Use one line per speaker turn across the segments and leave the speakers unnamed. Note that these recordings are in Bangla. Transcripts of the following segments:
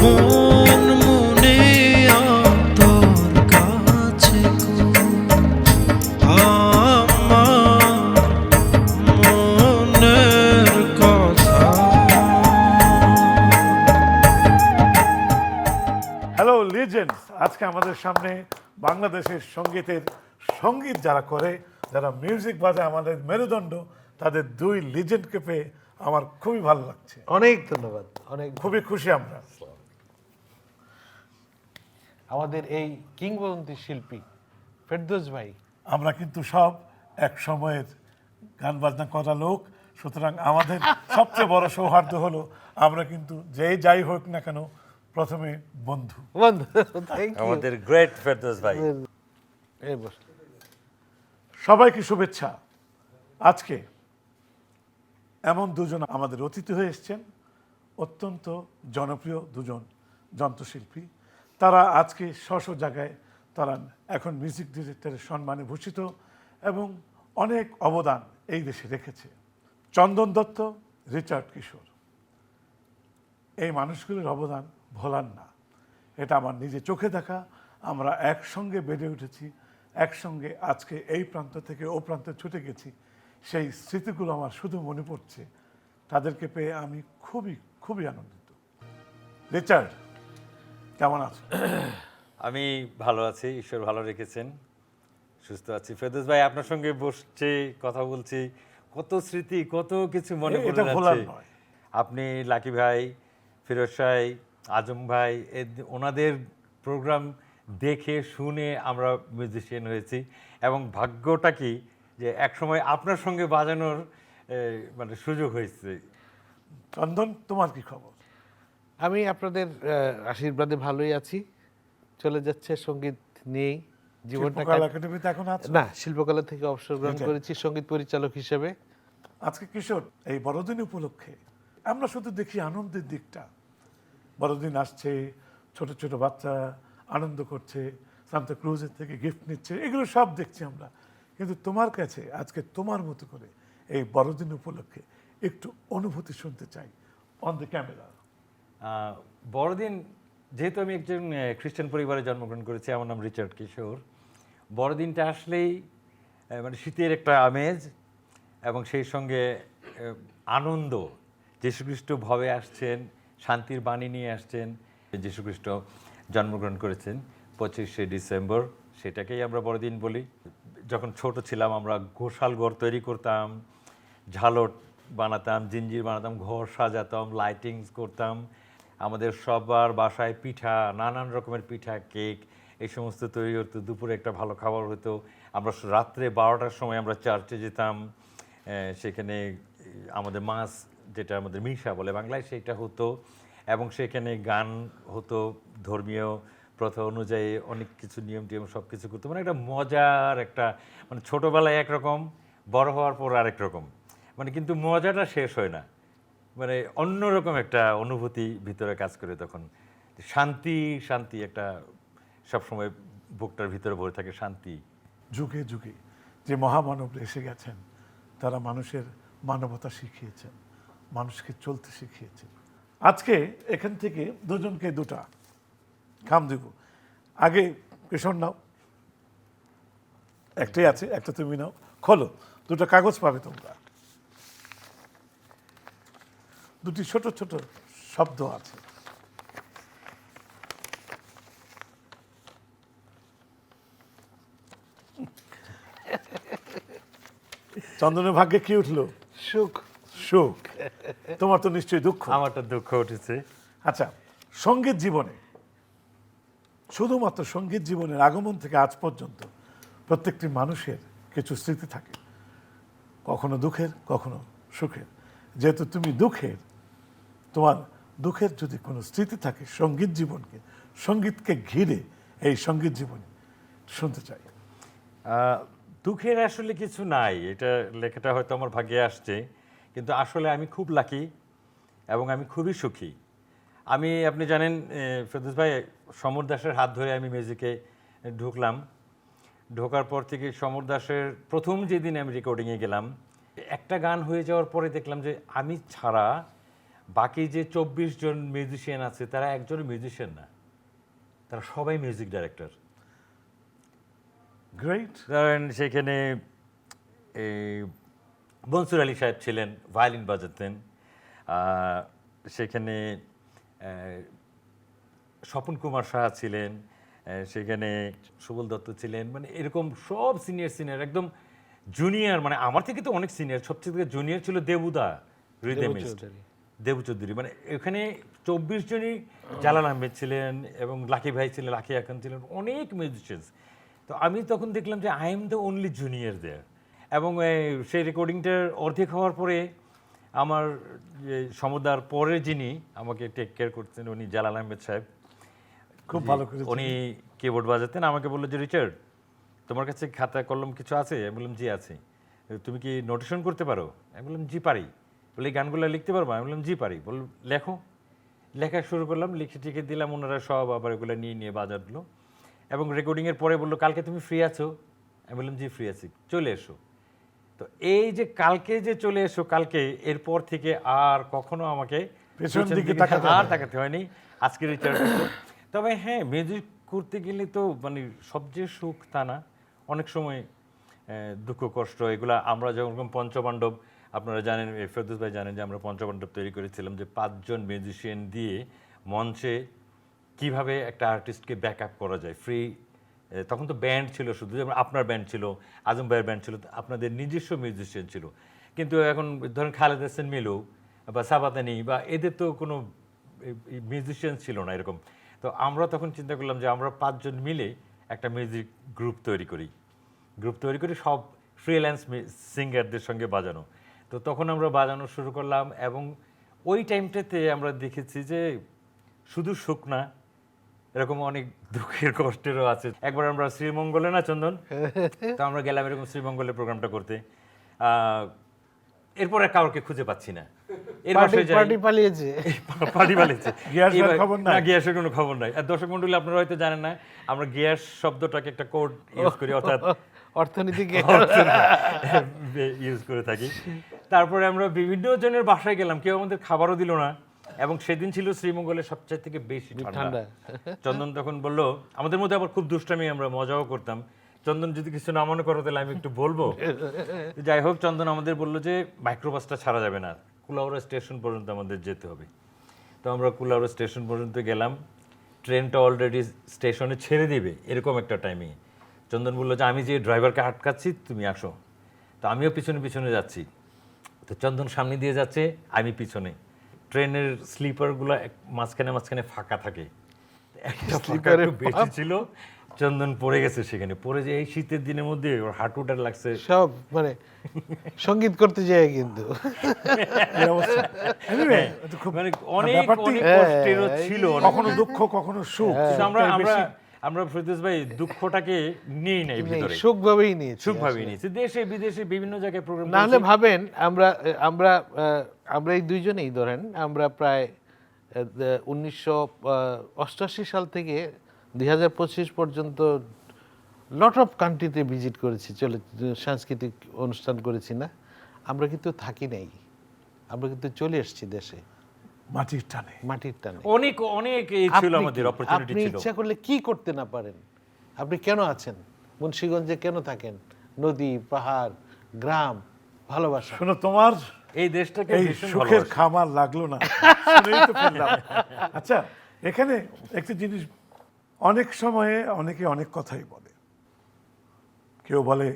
মন মনে তোর কাছে আমার মনের কথা।
হ্যালো লিজেন্ডস, আজকে আমাদের সামনে বাংলাদেশের সঙ্গীত যারা করে, যারা মিউজিক বাজায়, আমাদের মেরুদণ্ড, তাদের দুই লিজেন্ডকে পেয়ে আমার খুবই ভালো লাগছে।
অনেক ধন্যবাদ।
খুবই খুশি আমরা।
আমাদের এই কিংবদন্তি শিল্পী ফেরদৌস ভাই,
আমরা কিন্তু সব এক সময়ের গান বাজনা করা লোক, সুতরাং আমাদের সবচেয়ে বড় সৌহার্দ্য হলো আমরা কিন্তু যাই হোক না কেন প্রথমে বন্ধু।
বন্ধু থ্যাংক ইউ।
আমাদের গ্রেট ফেরদৌস ভাই।
এই বস।
সবাইকে শুভেচ্ছা। আজকে এমন দুজন আমাদের অতিথি হয়ে এসছেন, অত্যন্ত জনপ্রিয় দুজন যন্ত্রশিল্পী। তারা আজকে স্ব জায়গায় তারা এখন মিউজিক ডিরেক্টরের সম্মানে ভূষিত এবং অনেক অবদান এই দেশে রেখেছে। চন্দন দত্ত, রিচার্ড কিশোর, এই মানুষগুলোর অবদান ভোলার না। এটা আমার নিজে চোখে দেখা। আমরা একসঙ্গে বেড়ে উঠেছি, একসঙ্গে আজকে এই প্রান্ত থেকে ও প্রান্তে ছুটে গেছি। সেই স্মৃতিগুলো আমার শুধু মনে পড়ছে। তাদেরকে পেয়ে আমি খুবই খুবই আনন্দিত। রিচার্ড, কেমন আছো?
আমি ভালো আছি, ঈশ্বর ভালো রেখেছেন, সুস্থ আছি। ফেরদৌস ভাই, আপনার সঙ্গে বসছি, কথা বলছি, কত স্মৃতি, কত কিছু মনে পড়ে
এটা ভোলার
যাচ্ছে।
নয়।
আপনি লাকি ভাই, ফিরোজ ভাই, আজম ভাই, ওনাদের প্রোগ্রাম দেখে শুনে আমরা মিউজিশিয়ান হয়েছি এবং ভাগ্যটা কি যে একসময় আপনার সঙ্গে বাজানোর মানে সুযোগ হয়েছে।
চন্দন, তোমার কি খবর?
আমি আপনাদের আশীর্বাদে ভালোই আছি। চলে যাচ্ছে সঙ্গীত নিয়েই জীবনটা।
শিল্পকলা একাডেমিতে এখন আছো?
না, শিল্পকলা থেকে অবসর গ্রহণ করেছি সঙ্গীত পরিচালক হিসেবে।
আজকে কিশোর, এই বড়দিন উপলক্ষে আমরা শুধু দেখি আনন্দের দিকটা। বড়দিন আসছে, ছোট ছোট বাচ্চা আনন্দ করছে, সান্তা ক্রুজের থেকে গিফট নিচ্ছে, এগুলো সব দেখছি আমরা। কিন্তু তোমার কাছে আজকে তোমার মতো করে এই বড়দিন উপলক্ষে একটু অনুভূতি শুনতে চাই অন দ্য ক্যামেরা।
বড়দিন, যেহেতু আমি একজন খ্রিস্টান পরিবারে জন্মগ্রহণ করেছি, আমার নাম রিচার্ড কিশোর, বড়দিনটা আসলেই মানে শীতের একটা আমেজ এবং সেই সঙ্গে আনন্দ। যীশুখ্রিস্ট ভবে আসছেন, শান্তির বাণী নিয়ে আসছেন। যীশুখ্রিস্ট জন্মগ্রহণ করেছেন 25শে ডিসেম্বর, সেটাকেই আমরা বড়দিন বলি। যখন ছোট ছিলাম আমরা গোশাল ঘর তৈরি করতাম, ঝালট বানাতাম, জিঞ্জির বানাতাম, ঘর সাজাতাম, লাইটিংস করতাম। আমাদের সবার বাসায় পিঠা, নানান রকমের পিঠা, কেক, এই সমস্ত তৈরি হতো। দুপুরে একটা ভালো খাবার হতো। আমরা রাত্রে 12টার সময় আমরা চার্চে যেতাম, সেখানে আমাদের মাস, যেটা আমাদের মিশা বলে বাংলায়, সেইটা হতো এবং সেখানে গান হতো, ধর্মীয় প্রথা অনুযায়ী অনেক কিছু নিয়ম টিয়ম সব কিছু করতো। মানে একটা মজার একটা, মানে ছোটোবেলায় একরকম, বড় হওয়ার পর আরেক রকম, মানে কিন্তু মজাটা শেষ হয় না। মানে অন্যরকম একটা অনুভূতি ভিতরে কাজ করে তখন। শান্তি শান্তি একটা সবসময় বুকটার ভিতরে ভরে থাকে, শান্তি।
যুগে যুগে যে মহামানব এসে গেছেন, তারা মানুষের মানবতা শিখিয়েছেন, মানুষকে চলতে শিখিয়েছেন। আজকে এখান থেকে দুজনকে দুটা খাম দেব। আগে কিশোর নাও, একটাই আছে, একটা তুমি নাও। খোলো, দুটো কাগজ পাবে তোমরা। দুটি ছোট ছোট শব্দ আছে। চন্দনের ভাগ্যে কি উঠলো?
সুখ।
সুখ। তোমার তো নিশ্চয়ই দুঃখ।
আমারটা দুঃখ উঠেছে।
আচ্ছা, সঙ্গীত জীবনে, শুধুমাত্র সঙ্গীত জীবনের আগমন থেকে আজ পর্যন্ত প্রত্যেকটি মানুষের কিছু স্মৃতি থাকে, কখনো দুঃখের, কখনো সুখের। যেহেতু তুমি দুঃখের, তোমার দুঃখের যদি কোনো স্মৃতি থাকে সঙ্গীত জীবনকে, সঙ্গীতকে ঘিরে এই সঙ্গীত জীবনে শুনতে চাই।
দুঃখের আসলে কিছু নাই, এটা লেখাটা হয়তো আমার ভাগ্যে আসছে, কিন্তু আসলে আমি খুব লাকি এবং আমি খুবই সুখী। আপনি জানেন ফেরদৌস ভাই, সমর দাসের হাত ধরে আমি মিউজিকে ঢুকলাম। ঢোকার পর থেকে সমর দাসের প্রথম যেদিন আমি রেকর্ডিংয়ে গেলাম, একটা গান হয়ে যাওয়ার পরে দেখলাম যে আমি ছাড়া বাকি যে 24 জন মিউজিশিয়ান আছে তারা একজনও মিউজিশিয়ান না, তারা সবাই মিউজিক ডাইরেক্টর।
গ্রেট।
ধরেন সেখানে এই মনসুর আলী সাহেব ছিলেন, ভায়োলিন বাজাতেন। সেখানে স্বপন কুমার সাহা ছিলেন, সেখানে সুবল দত্ত ছিলেন, মানে এরকম সব সিনিয়র একদম জুনিয়র, মানে আমার থেকে তো অনেক সিনিয়র। সবচেয়ে জুনিয়র ছিল দেবুদা রিদেমিস্ট, দেবু চৌধুরী। মানে এখানে 24 জনই, জালাল আহমেদ ছিলেন এবং লাকি ভাই ছিলেন, লাকি আখান ছিলেন, অনেক মিউজিশিয়ানস। তো আমি তখন দেখলাম যে I am the only junior there. এবং সেই রেকর্ডিংটার অর্ধেক হওয়ার পরে আমার যে সমুদার পরে যিনি আমাকে টেক কেয়ার করতেন উনি জালাল আহমেদ সাহেব,
খুব ভালো করে
উনি কিবোর্ড বাজাতেন। আমাকে বললো যে রিচার্ড, তোমার কাছে খাতা কলম কিছু আছে? আমি বললাম জি আছে। তুমি কি নোটেশন করতে পারো? আমি বললাম জি পারি। বলে এই গানগুলো লিখতে পারবো? আমি বললাম জি পারি। বল লেখো। লেখা শুরু করলাম, লিখে টিখে দিলাম, ওনারা সব আবার এগুলো নিয়ে বাজালো। এবং রেকর্ডিংয়ের পরে বললো কালকে তুমি ফ্রি আছো? আমি বললাম জি ফ্রি আছি, চলে এসো। তো এই যে কালকে যে চলে এসো, কালকে এরপর থেকে আর কখনো আমাকে
পেছন
পেছন
দিকে
দিকে আর তাকাতে হয়নি। আজকে রিচার্ড। তবে হ্যাঁ, মিউজিক করতে গেলে তো মানে সবচেয়ে সুখ তা না, অনেক সময় দুঃখ কষ্ট এগুলা। আমরা যেরকম পঞ্চপাণ্ডব, আপনারা জানেন, ফেরদৌস ভাই জানেন যে আমরা পঞ্চপাণ্ডব তৈরি করেছিলাম, যে 5 জন মিউজিশিয়ান দিয়ে মঞ্চে কিভাবে একটা আর্টিস্টকে ব্যাক আপ করা যায় ফ্রি। তখন তো ব্যান্ড ছিল শুধু, যেমন আপনার ব্যান্ড ছিল, আজম ভাইয়ের ব্যান্ড ছিল, আপনাদের নিজস্ব মিউজিশিয়ান ছিল। কিন্তু এখন ধরেন খালেদ হাসান মিলু বা সাবাতানি বা এদের তো কোনো মিউজিশিয়ান ছিল না এরকম। তো আমরা তখন চিন্তা করলাম যে আমরা 5 জন মিলে একটা মিউজিক গ্রুপ তৈরি করি, সব ফ্রিল্যান্স সিঙ্গারদের সঙ্গে বাজানো। তো তখন আমরা বাজানো শুরু করলাম এবং ওই টাইমটাতে আমরা দেখেছি যে শুধু সুখ না, এরকম অনেক দুঃখের কষ্টেরও আছে। একবার আমরা শ্রীমঙ্গলে না চন্দন, তো আমরা গেলাম এরকম শ্রীমঙ্গলের প্রোগ্রামটা করতে। এরপরে কাউকে খুঁজে পাচ্ছি না। এর বাসায় যাই,
পার্টি পালিয়েছে।
পার্টি পালিয়েছে।
গিয়াসের খবর নাই?
না, গিয়াসের কোনো খবর নাই। আর দর্শক মণ্ডলী আপনারা হয়তো জানেন না, আমরা গিয়াস শব্দটাকে একটা কোড ইউজ করি, অর্থাৎ
অর্থনীতিকে
ইউজ করে থাকি। তারপরে আমরা বিভিন্ন জনের বাসায় গেলাম, কেউ আমাদের খাবারও দিল না। এবং সেদিন ছিল শ্রীমঙ্গলের সবচেয়ে থেকে বেশি ঠান্ডা। চন্দন তখন বললো, আমাদের মধ্যে আবার খুব দুষ্টামি, আমরা মজাও করতাম, চন্দন যদি কিছু না মনে করো তাহলে আমি একটু বলবো। যাই হোক, চন্দন আমাদের বললো যে মাইক্রোবাসটা ছাড়া যাবে না, কুলাউড়া স্টেশন পর্যন্ত আমাদের যেতে হবে। তো আমরা কুলাউড়া স্টেশন পর্যন্ত গেলাম। ট্রেনটা অলরেডি স্টেশনে ছেড়ে দিবে এরকম একটা টাইমে চন্দন বললো যে আমি যে ড্রাইভারকে আটকাচ্ছি, তুমি আসো। তো আমিও পিছনে যাচ্ছি। তো চন্দন সামনে দিয়ে যাচ্ছে, আমি পিছনে। ট্রেনের স্লিপারগুলো মাঝখানে ফাঁকা থাকে, একটা ফাঁকা একটু বেশি ছিল। চন্দন পড়ে গেছে সেখানে, পড়ে যে এই শীতের দিনের মধ্যে ওর হাঁটুটার লাগছে
সব, মানে সঙ্গীত করতে যায় কিন্তু
মানে অনেক কষ্টেরও ছিল।
কখনো দুঃখ কখনো সুখ।
কিন্তু আমরা ফেরদৌস ভাই দুঃখটাকে নিয়েই নাই ভিতরে,
সুখভাবেই নিয়েছি।
সুখভাবেই নিয়েছি। দেশে বিদেশে বিভিন্ন জায়গায় প্রোগ্রাম।
না হলে ভাবেন, আমরা এই দুইজনেই ধরেন, আমরা প্রায় 1988 সাল থেকে 2025 পর্যন্ত লট অফ কান্ট্রিতে ভিজিট করেছি, সাংস্কৃতিক অনুষ্ঠান করেছি না। আমরা কিন্তু থাকি নাই, আমরা কিন্তু চলে এসেছি দেশে
মাটির টানে।
অনেক এই ছিল, আমাদের অপরচুনিটি
আপনি
ছিল।
ইচ্ছা করলে কি করতে না পারেন? আপনি কেন আছেন মুন্সিগঞ্জে, কেন থাকেন? নদী, পাহাড়, গ্রাম, ভালোবাসা।
শোনো, তোমার
এই দেশটাকে
এই
ভীষণ
সুখের
ভালোবাসি।
খামার লাগলো না, শুনেই তো ফেললাম। আচ্ছা, এখানে একটা জিনিস, অনেক সময়ে অনেকে অনেক কথাই বলে। কেউ বলে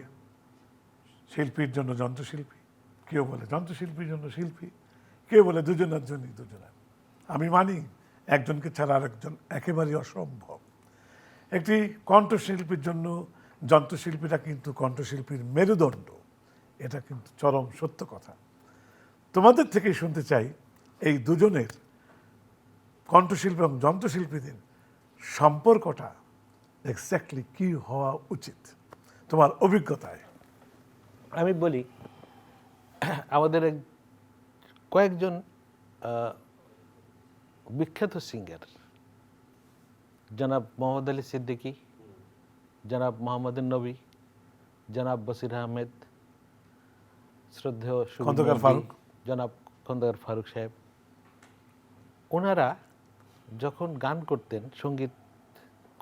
শিল্পীর জন্য যন্ত্রশিল্পী, কেউ বলে যন্ত্রশিল্পীর জন্য শিল্পী, কেউ বলে দুজনের জন্যই দুজনের। আমি মানি একজনকে ছাড়া আরেকজন একেবারেই অসম্ভব। একটি কণ্ঠশিল্পীর জন্য যন্ত্রশিল্পীরা কিন্তু কণ্ঠশিল্পীর মেরুদণ্ড, এটা কিন্তু চরম সত্য কথা। তোমাদের থেকেই শুনতে চাই এই দুজনের, কণ্ঠশিল্পী এবং যন্ত্রশিল্পীদের সম্পর্কটা এক্স্যাক্টলি কি হওয়া উচিত তোমার অভিজ্ঞতায়?
আমি বলি, আমাদের কয়েকজন বিখ্যাত সিঙ্গার, জনাব মোহাম্মদ আলী সিদ্দিকী, জনাব মোহাম্মদুন নবী, জনাব বসির আহমেদ, শ্রদ্ধেয়
খন্দকার ফারুক,
জনাব খন্দকার ফারুক সাহেব, ওনারা যখন গান করতেন, সঙ্গীত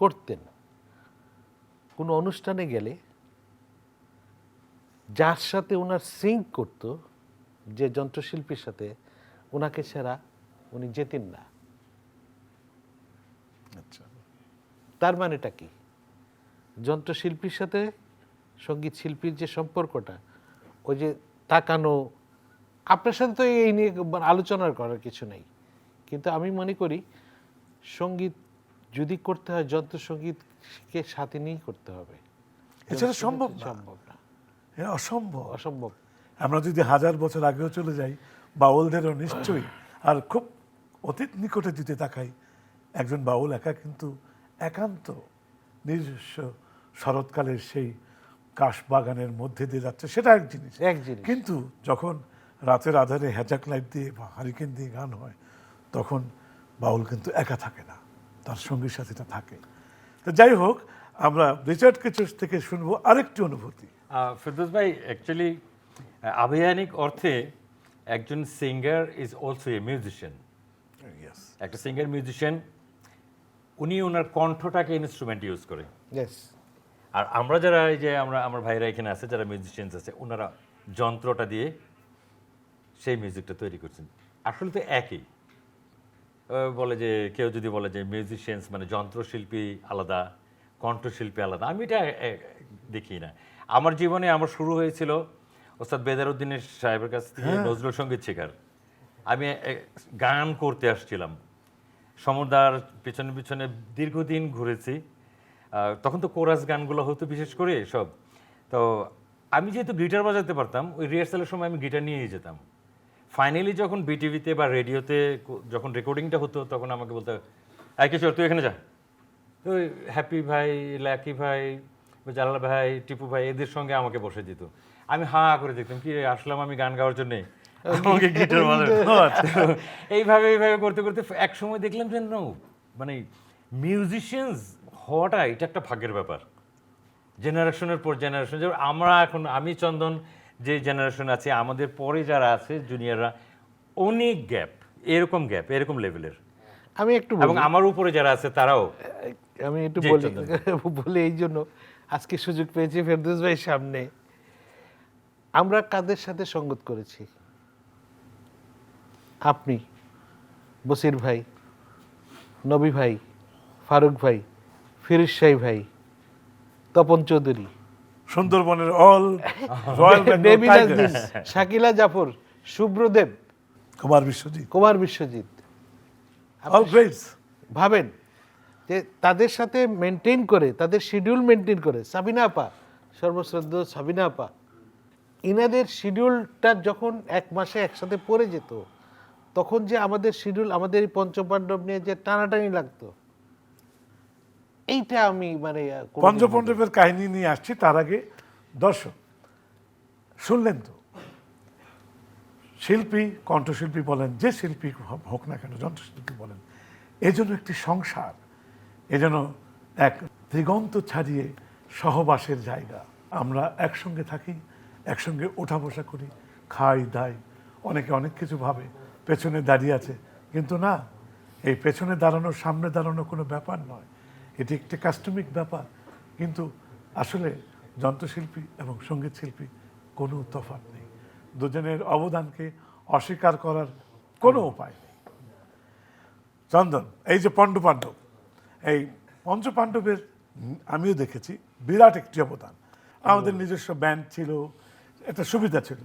করতেন, কোনো অনুষ্ঠানে গেলে যার সাথে ওনার সিঙ্ক করতো, যে যন্ত্রশিল্পীর সাথে, ওনাকে ছাড়া উনি যেতেন না।
আচ্ছা,
তার মানেটা কি? যন্ত্রশিল্পীর সাথে সঙ্গীত শিল্পীর যে সম্পর্কটা, ওই যে তাকানো, আপনার সাথে তো এই নিয়ে আলোচনা করার কিছু নেই, কিন্তু আমি মনে করি সঙ্গীত যদি করতে হয় যন্ত্রসঙ্গীতকে সাথে নিয়েই করতে হবে।
এছাড়া সম্ভব না,
সম্ভব না,
অসম্ভব।
অসম্ভব।
আমরা যদি 1000 বছর আগেও চলে যাই, বাউলদেরও নিশ্চয়ই, আর খুব অতীত নিকটে যদি তাকাই, একজন বাউল একা কিন্তু একান্ত নিজস্ব শরৎকালের সেই কাশবাগানের মধ্যে দিয়ে যাচ্ছে, সেটা এক জিনিস।
এক জিনিস।
কিন্তু যখন রাতের আধারে হ্যাজাক লাইট দিয়ে বা হারিকেন দিয়ে গান হয়, তখন বাউল কিন্তু একা থাকে না, তার সঙ্গী সাথীটা থাকে। তো যাই হোক, আমরা রিচার্ড কিচোস থেকে শুনবো আরেকটি অনুভূতি।
ফেরদৌস ভাই, অ্যাকচুয়ালি আভিধানিক অর্থে একজন singer is also a musician.
Yes.
একটা সিঙ্গার মিউজিশিয়ান, উনি ওনার কণ্ঠটাকে ইনস্ট্রুমেন্ট ইউজ করে।
ইয়েস।
আর আমরা যারা এই যে আমার ভাইরা এখানে আছে, যারা মিউজিশিয়ানস আছে, ওনারা যন্ত্রটা দিয়ে সেই মিউজিকটা তৈরি করছেন। আসলে তো একই। বলে যে, কেউ যদি বলে যে মিউজিশিয়ানস মানে যন্ত্রশিল্পী আলাদা, কণ্ঠশিল্পী আলাদা, আমি এটা দেখি না। আমার জীবনে আমার শুরু হয়েছিল ওস্তাদ বেদারউদ্দিনের সাহেবের কাছ থেকে নজরুল সঙ্গীত শেখার। আমি গান করতে আসছিলাম, সমুদ্রার পিছনে পিছনে দীর্ঘদিন ঘুরেছি। তখন তো কোরাস গানগুলো হতো বিশেষ করে সব। তো আমি যেহেতু গিটার বাজাতে পারতাম, ওই রিহার্সালের সময় আমি গিটার নিয়েই যেতাম। ফাইনালি যখন বিটিভিতে বা রেডিওতে যখন রেকর্ডিংটা হতো, তখন আমাকে বলতে, কিশোর তুই এখানে যা, ওই হ্যাপি ভাই, লাকি ভাই, জালাল ভাই, টিপু ভাই, এদের সঙ্গে আমাকে বসে দিত। আমি হা করে দেখতাম, কি আসলাম আমি গান গাওয়ার জন্যে, আমাকে গিটার বাজাতে। এইভাবে এইভাবে করতে করতে এক সময় দেখলাম যে মানে মিউজিশিয়ানস হওয়াটা এটা একটা ভাগ্যের ব্যাপার। জেনারেশনের পর জেনারেশন, যেমন আমরা এখন, আমি চন্দন যে জেনারেশন আছে, আমাদের পরে যারা আছে জুনিয়ররা, অনেক গ্যাপ, এরকম লেভেলের।
আমি একটু
এবং আমার উপরে যারা আছে তারাও।
আমি একটু
জি,
বলি
চন্দন।
বলে এই জন্য আজকে সুযোগ পেয়েছি ফেরদৌস ভাইয়ের সামনে। আমরা কাদের সাথে সঙ্গত করেছি? আপনি, বসির ভাই, নবী ভাই, ফারুক ভাই, ফিরোজ শাহী ভাই, তপন চৌধুরী,
সুন্দরবনের all royal Bengal
baby
tiger,
Naznin, Shakila Zafar, Shubhradeb,
Kumar Biswajit,
Kumar Biswajit.
All greats.
ভাবেন যে তাদের সাথে মেনটেন করে, তাদের শিডিউল মেনটেন করে, সাবিনা আপা, সর্বশ্রদ্ধেয় সাবিনা আপা, ইনাদের শিডিউলটা যখন এক মাসে একসাথে পড়ে যেত, তখন যে আমাদের শিডিউল, আমাদের এই পঞ্চপাণ্ডব নিয়ে যে টানাটানি লাগতো, এইটা আমি মানে
পঞ্চপাণ্ডবের কাহিনী নিয়ে আসছি। তার আগে দর্শক শুনলেন তো, শিল্পী, কণ্ঠশিল্পী বলেন, যে শিল্পী হোক না কেন, যন্ত্রশিল্পী বলেন, এই জন্য একটি সংসার, এ যেন এক দিগন্ত ছাড়িয়ে সহবাসের জায়গা। আমরা একসঙ্গে থাকি, একসঙ্গে ওঠা বসা করি, খাই দাই, অনেকে অনেক কিছু ভাবে পেছনে দাঁড়িয়ে আছে, কিন্তু না, এই পেছনে দাঁড়ানো সামনে দাঁড়ানো কোনো ব্যাপার নয়, এটি একটি কাস্টমিক ব্যাপার। কিন্তু আসলে যন্ত্রশিল্পী এবং সঙ্গীত শিল্পী কোনো তফাৎ নেই, দুজনের অবদানকে অস্বীকার করার কোনো উপায় নেই। চন্দন, এই যে পঞ্চপাণ্ডব, এই পঞ্চপাণ্ডবের আমিও দেখেছি বিরাট একটি অবদান। আমাদের নিজস্ব ব্যান্ড ছিল, একটা সুবিধা ছিল,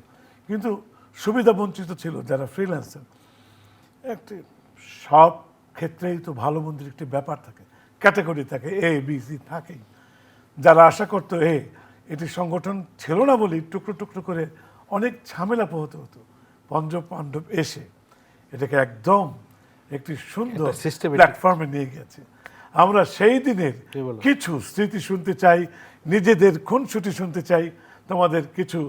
কিন্তু সুবিধা বঞ্চিত ছিল যারা ফ্রিল্যান্সার। একটি সব ক্ষেত্রেই তো ভালো মন্দির একটি ব্যাপার থাকে, ক্যাটাগরি থাকে, এ বি সি থাকেই। যারা আশা করতো এটি সংগঠন ছিল না বলেই টুকরো টুকরো করে অনেক ঝামেলা পোহাতে হতো, পঞ্চপাণ্ডব এসে এটাকে একদম একটি সুন্দর
একটা systematic
প্ল্যাটফর্মে নিয়ে গেছে। আমরা সেই দিনের কিছু স্মৃতি শুনতে চাই, নিজেদের খুনসুটি শুনতে চাই, তোমাদের কিছু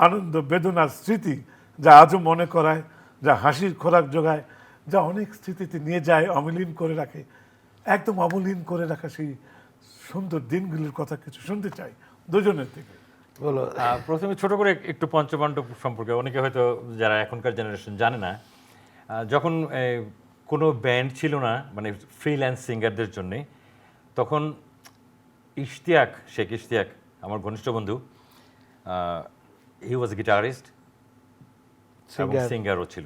আনন্দ বেদনার স্মৃতি যা আজও মনে করায়, যা হাসির খোরাক জোগায়, যা অনেক স্মৃতিতে নিয়ে যায়, অমলিন করে রাখে, একদম অমলিন করে রাখা সেই সুন্দর দিনগুলির কথা কিছু শুনতে চাই দুজনের থেকে।
বলো।
প্রথমে ছোট করে একটু পঞ্চপাণ্ডব সম্পর্কে, অনেকে হয়তো যারা এখনকার জেনারেশন জানে না, যখন কোনো ব্যান্ড ছিল না মানে ফ্রিল্যান্স সিঙ্গারদের জন্যে। তখন ইশতিয়াক, শেখ ইশতিয়াক আমার ঘনিষ্ঠ বন্ধু, হি ওয়াজ গিটারিস্ট এবং সিঙ্গারও ছিল।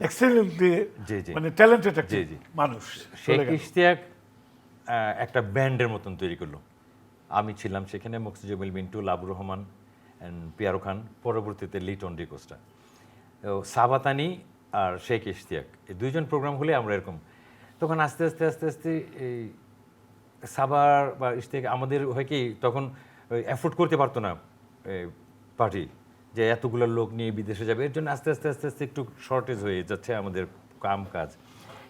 এক্সেলেন্টলি
জি, জি।
মানে ট্যালেন্টেড একটা
জি, জি।
মানুষ।
শেখ ইশতিয়াক একটা ব্যান্ডের মতন তৈরি করলো। আমি ছিলাম সেখানে, মকসুদুল মিন্টু, লাবুর রহমান অ্যান্ড পিয়ারো খান, পরবর্তীতে লিটন ডিকোস্টা। তো সাবাতানি আর শেখ ইশতিয়াক এই দুইজন প্রোগ্রাম হলে আমরা এরকম। তখন আস্তে আস্তে আস্তে আস্তে এই সাবার বা ইশতিয়াক আমাদের হয় কি তখন অ্যাফোর্ড করতে পারতো না পার্টি, যে এতগুলো লোক নিয়ে বিদেশে যাবে। এর জন্য আস্তে আস্তে আস্তে আস্তে একটু শর্টেজ হয়ে যাচ্ছে আমাদের কাম কাজ।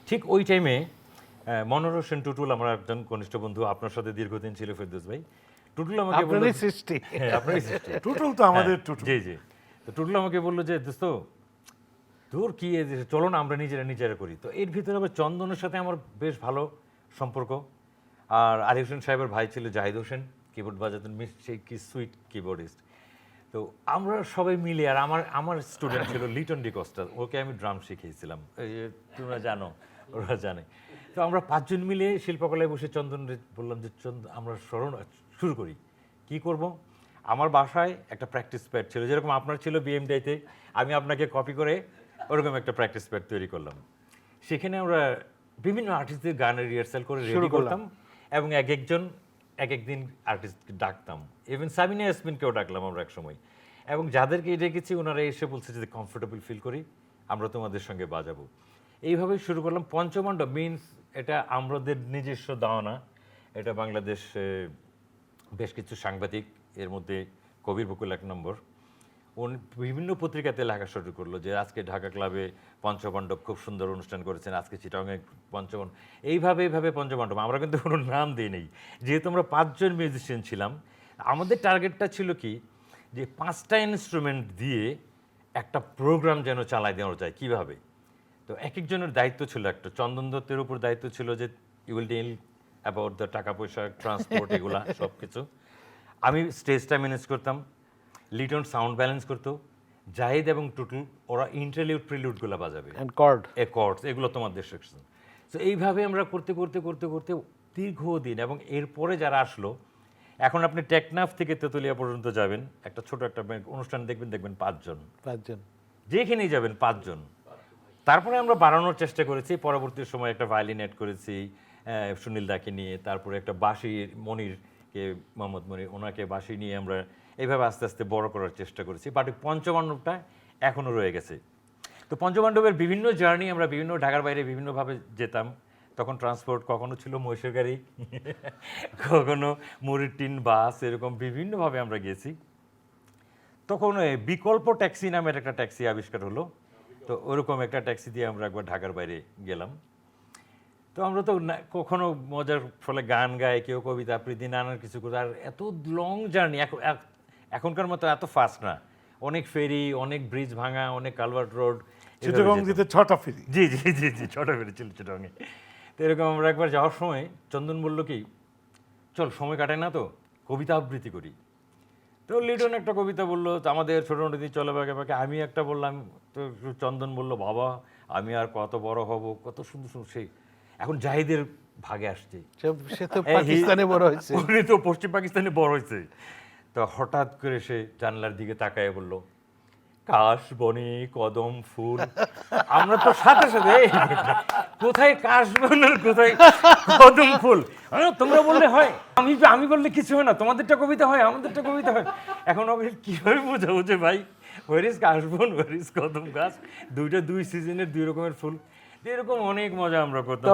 ঠিক ওই টাইমে মনোহর হোসেন টুটুল, আমার একজন ঘনিষ্ঠ বন্ধু, আপনার সাথে দীর্ঘদিন ছিল ফেরদৌস ভাই। টুটুল আমাকে বলল,
আপনারই সৃষ্টি।
হ্যাঁ, আপনারই সৃষ্টি।
টুটুল তো আমাদের টুটুল।
জি জি। তো টুটুল আমাকে বললো যে দোস্ত তোর কি চলো না আমরা নিজেরা করি। তো এর ভিতরে আবার চন্দনের সাথে আমার বেশ ভালো সম্পর্ক। আর আলী হোসেন সাহেবের ভাই ছিল জাহিদ হোসেন, কিবোর্ড বাজাতেন, সেই কি সুইট কিবোর্ডিস্ট। তো আমরা সবাই মিলে, আর আমার স্টুডেন্ট ছিল লিটন ডিকোস্টা, ওকে আমি ড্রাম শিখিয়েছিলাম, এই যে তোমরা জানো, ওরা জানে। তো আমরা 5 জন মিলে শিল্পকলায় বসে চন্দন বললাম যে আমরা শুরু করি। কি করব? আমার বাসায় একটা প্র্যাকটিস প্যাড ছিল, যেরকম আপনার ছিল বিএমডিতে, আমি আপনাকে কপি করে ওরকম একটা প্র্যাকটিস প্যাড তৈরি করলাম। সেখানে আমরা বিভিন্ন আর্টিস্টদের গানের রিহার্সাল করে রেডি করতাম এবং একজন এক একদিন আর্টিস্টকে ডাকতাম। ইভেন সাবিনা ইয়াসমিনকেও ডাকলাম আমরা এক সময়। এবং যাদেরকে ডেকেছি ওনারা এসে বলছে যে কমফোর্টেবল ফিল করি, আমরা তোমাদের সঙ্গে বাজাবো। এইভাবেই শুরু করলাম। পঞ্চমণ্ডপ মিনস এটা আমাদের নিজস্ব দাওনা। এটা বাংলাদেশ বেশ কিছু সাংবাদিক, এর মধ্যে কবির বকুল 1 নম্বর, বিভিন্ন পত্রিকাতে লেখা শুরু করলো যে আজকে ঢাকা ক্লাবে পঞ্চমণ্ডপ খুব সুন্দর অনুষ্ঠান করেছেন, আজকে চিটাগাংয়ে পঞ্চমণ্ডপ। এইভাবে পঞ্চমণ্ডপ। আমরা কিন্তু কোনো নাম দিই নেই, যেহেতু আমরা 5 জন মিউজিশিয়ান ছিলাম। আমাদের টার্গেটটা ছিল কি, যে 5টা ইনস্ট্রুমেন্ট দিয়ে একটা প্রোগ্রাম যেন চালাই দেওয়া যায় কীভাবে। তো এক একজনের দায়িত্ব ছিল একটা। চন্দন দত্তের উপর দায়িত্ব ছিল যে you will deal about the taka paisa, transport, এগুলা সব কিছু। আমি স্টেজটা ম্যানেজ করতাম, লিটন সাউন্ড ব্যালেন্স করতো, জাহিদ এবং টুটুল ওরা ইন্টারলিউড প্রিলিউডগুলো বাজাবে, কর্ডস, এগুলো তোমাদের সেকশন। তো এইভাবে আমরা করতে করতে করতে করতে দীর্ঘদিন। এবং এরপরে যারা আসলো, এখন আপনি টেকনাফ থেকে তেতুলিয়া পর্যন্ত যাবেন, একটা ছোট একটা অনুষ্ঠান দেখবেন 5 জন, যেখানেই যাবেন 5 জন। তারপরে আমরা বাড়ানোর চেষ্টা করেছি, পরবর্তী সময় একটা ভায়োলিন অ্যাড করেছি সুনীল দাকে নিয়ে, তারপরে একটা বাঁশি, মনিরকে, মোহাম্মদ মনির, ওনাকে বাঁশি নিয়ে আমরা এইভাবে আস্তে আস্তে বড় করার চেষ্টা করেছি। বাট পঞ্চমণ্ডপটা এখনও রয়ে গেছে। তো পঞ্চমণ্ডপের বিভিন্ন জার্নি, আমরা বিভিন্ন ঢাকার বাইরে বিভিন্নভাবে যেতাম। তখন ট্রান্সপোর্ট কখনো ছিল মহিষের গাড়ি, কখনো মুড়ির টিন, বাস, এরকম বিভিন্নভাবে আমরা গেছি। তখন বিকল্প ট্যাক্সি নামের একটা ট্যাক্সি আবিষ্কার হলো। তো ওরকম একটা ট্যাক্সি দিয়ে আমরা একবার ঢাকার বাইরে গেলাম। তো আমরা তো কখনো মজার ফলে গান গায়, কেউ কবিতা আবৃত্তি, নানান কিছু করে। আর এত লং জার্নি, এখনকার মতো এত ফাস্ট না, অনেক ফেরি, অনেক ব্রিজ ভাঙা, অনেক কালভার্ট রোড।
চিটাগং দিতে 6টা ফেরি।
জি জি জি জি 6টা ফেরি ছিল চিটাগংয়ে। তো এরকম আমরা একবার যাওয়ার সময় চন্দন বললো কি, চল সময় কাটায় না তো, কবিতা আবৃত্তি করি। তো লিটন একটা কবিতা বললো, আমাদের ছোটো নদী চলে বাঁকে বাঁকে। আমি একটা বললাম, তো চন্দন বললো বাবা আমি আর কত বড় হব, কত সুন্দর সুন্দর। সেই এখন জাহিদের ভাগে আসছে,
সে তো পাকিস্তানে বড় হয়েছে,
উনি তো পশ্চিম পাকিস্তানে বড় হয়েছে। তো হঠাৎ করে সে জানলার দিকে তাকায় বলল, কাশ বনে কদম ফুল। আমরা তো সাথে সাথে কোথায় কাশ বন আর কোথায় কদম ফুল, তোমরা বললে হয়, আমি বললে কিছু হয় না, তোমাদেরটা কবিতা হয়, আমাদেরটা কবিতা হয়। এখন আমি কিভাবে বোঝাবো যে ভাই ওয়ার ইজ কাশ বন, ওয়ার ইজ কদম গাছ, দুইটা 2 সিজনের 2 রকমের ফুল। এরকম অনেক মজা আমরা করতাম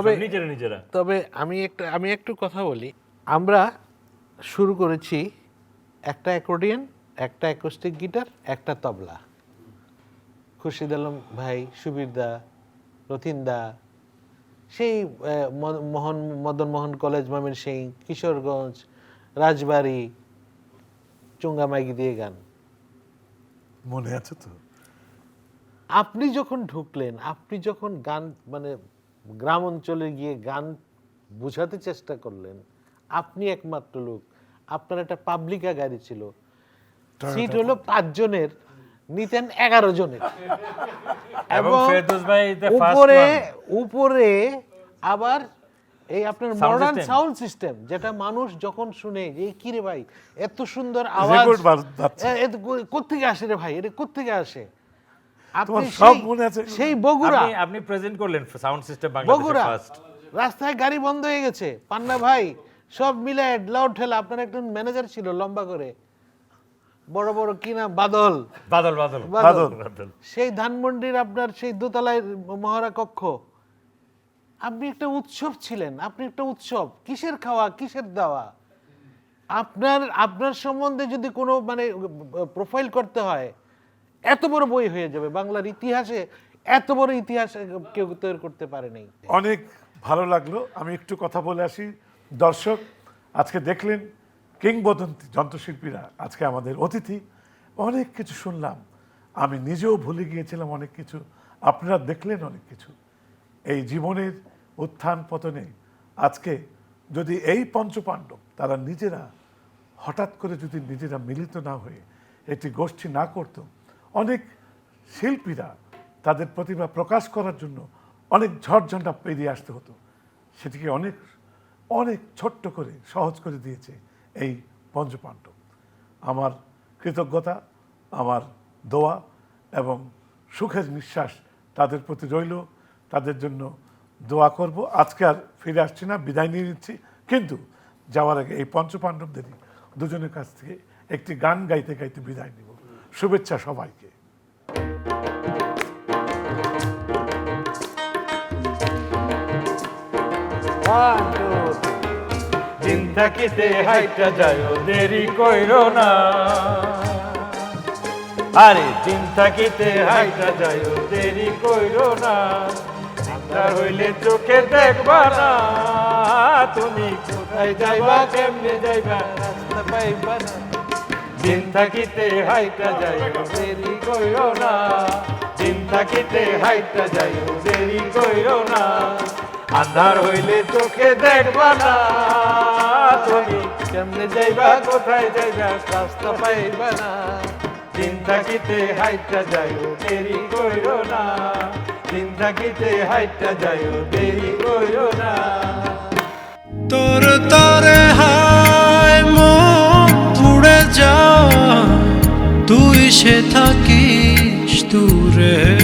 নিজেরা।
তবে আমি একটু কথা বলি। আমরা শুরু করেছি একটা অ্যাকর্ডিয়ন, একটা অ্যাকোস্টিক গিটার, একটা তবলা। খুরশিদ আলম ভাই, সুবীর দা, রথিন দা, সেই মদন মোহন কলেজ, ময়মনসিংহ, কিশোরগঞ্জ, রাজবাড়ি, চুঙ্গা মাইক দিয়ে গান
মনে আছে তো?
আপনি যখন ঢুকলেন, আপনি যখন গান মানে গ্রাম অঞ্চলে গিয়ে গান বোঝাতে চেষ্টা করলেন, আপনি একমাত্র লোক। আপনার একটা পাবলিকা গাড়ি ছিল, সিট হলো 5 জনের, নিতেন 11 জনের।
এবং
এবং
ফেরদৌস ভাই the first
উপরে
one.
উপরে আবার এই আপনার
Sound
modern
system.
Sound system, যেটা মানুষ যখন শুনে যে এই কি রে ভাই এত সুন্দর আওয়াজ,
রেকর্ড বাজছে।
কোত্থেকে আসে রে ভাই, এটা কোত্থেকে আসে?
তোমার
আপনি
সব
সেই-
মনে আছে?
সেই বগুড়া,
আপনি প্রেজেন্ট করলেন সাউন্ড সিস্টেম বাংলাদেশের
বগুড়া
ফার্স্ট।
রাস্তায় গাড়ি বন্ধ হয়ে গেছে, পান্না ভাই সব মিলে লাউড ঠেলা, আপনার একজন ম্যানেজার ছিল লম্বা করে, বড় বড় কি নাম, বাদল,
বাদল
বাদল।
সেই ধানমন্ডির আপনার সেই দোতলায় মহারা কক্ষ, আপনি একটা উৎসব ছিলেন, আপনি একটা উৎসব, কিসের খাওয়া কিসের দাওয়া। আপনার সম্বন্ধে যদি কোনো মানে প্রোফাইল করতে হয়, এত বড় বই হয়ে যাবে বাংলার ইতিহাসে, এত বড় ইতিহাস কেউ তৈরি করতে পারে নাই।
অনেক ভালো লাগলো। আমি একটু কথা বলে আসি। দর্শক, আজকে দেখলেন কিংবদন্তি যন্ত্রশিল্পীরা আজকে আমাদের অতিথি। অনেক কিছু শুনলাম, আমি নিজেও ভুলে গিয়েছিলাম অনেক কিছু, আপনারা দেখলেন অনেক কিছু। এই জীবনের উত্থান পতনে আজকে যদি এই পঞ্চপাণ্ডব তারা নিজেরা হঠাৎ করে যদি নিজেরা মিলিত না হয়ে একটি গোষ্ঠী না করত, অনেক শিল্পীরা তাদের প্রতিভা প্রকাশ করার জন্য অনেক ঝড়ঝঞ্ঝা পেরিয়ে আসতে হতো। সেটিকে অনেক অনেক ছোট্ট করে সহজ করে দিয়েছে এই পঞ্চপাণ্ডব। আমার কৃতজ্ঞতা, আমার দোয়া এবং সুখের নিঃশ্বাস তাদের প্রতি রইল। তাদের জন্য দোয়া করব। আজকে আর ফিরে আসছি না, বিদায় নিয়ে নিচ্ছি। কিন্তু যাওয়ার আগে এই পঞ্চপাণ্ডবদেরই দুজনের কাছ থেকে একটি গান গাইতে গাইতে বিদায় নিব। শুভেচ্ছা সবাইকে।
দিন থাকিতে হাইটা যায় দেরি কইরো না, আরে দিন থাকিতে হাইটা যায় দেরি কইরো না, আন্ধার হইলে চোখে দেখবা না, তুমি কোথায় যাইবা কেমনে যাইবা রাস্তা পাইবা না। দিন থাকিতে হাইটা যায় দেরি কইরো না, দিন থাকিতে হাইটা যায় দেরি কইরো না, আন্ধার হইলে চোখে দেখবা না, তুমি কেমনে যাইবা কোথায় যাইবা রাস্তা পাইবা না। দিন থাকিতে হাইটা যায় দেরি কইরো না, দিন থাকিতে হাইটা যায় দেরি কইরো না।
তোর তরে হায় মন পুড়ে যা, তুই সে থাকিস দূরে।